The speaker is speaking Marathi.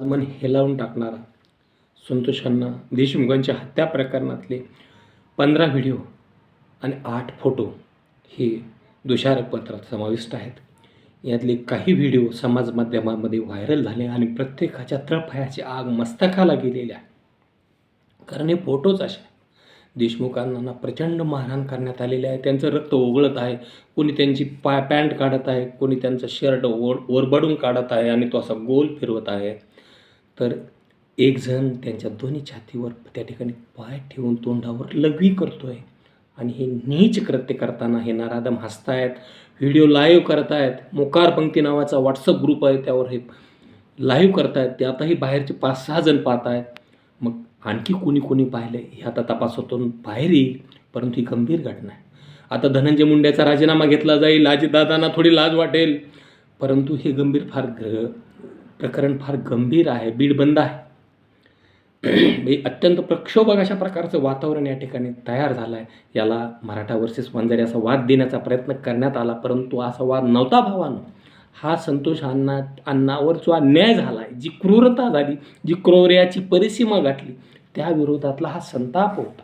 मन हेलावून टाकणारा संतोष अण्णा देशमुखांच्या हत्या प्रकरणातले 15 व्हिडिओ आणि 8 फोटो हे दोषारोपपत्रात समाविष्ट आहेत. यातले काही व्हिडिओ समाज माध्यमामध्ये व्हायरल झाले आणि प्रत्येकाच्या तळपायाची आग मस्तकाला गेलेली आहे. कारण हे फोटोच असे देशमुखांना प्रचंड मारहाण करण्यात आलेले आहे. त्यांचं रक्त ओघळत आहे. कोणी त्यांची पॅन्ट काढत आहे, कोणी त्यांचं शर्ट ओरबडून काढत आहे आणि तो असा गोल फिरवत आहे. तर एक जण त्यांच्या दोन्ही छातीवर त्या ठिकाणी पाय ठेवून तोंडावर लघवी करतो आहे आणि हे नीच कृत्य करताना हे नराधम हसतायत, व्हिडिओ लाईव्ह करतायत. मोकार पंक्ती नावाचा व्हॉट्सअप ग्रुप आहे, त्यावर हे लाईव्ह करतायत. ते आताही बाहेरचे 5-6 जण पाहत आहेत. मग आणखी कोणी पाहिलं हे आता तपासातून बाहेर येईल, परंतु ही गंभीर घटना आहे. आता धनंजय मुंडेचा राजीनामा घेतला जाईल, अजितदादांना थोडी लाज वाटेल, परंतु हे प्रकरण फार गंभीर आहे, बीड बंद आहे. अत्यंत प्रक्षोभक अशा प्रकारचं वातावरण या ठिकाणी तयार झालं आहे. याला मराठा वर्सेस वंजारी असा वाद देण्याचा प्रयत्न करण्यात आला, परंतु असा वाद नव्हता भावानं. हा संतोष अण्णावर जो अन्याय झाला आहे, जी क्रूरता झाली, जी क्रौर्याची परिसीमा गाठली, त्या विरोधातला हा संताप होता.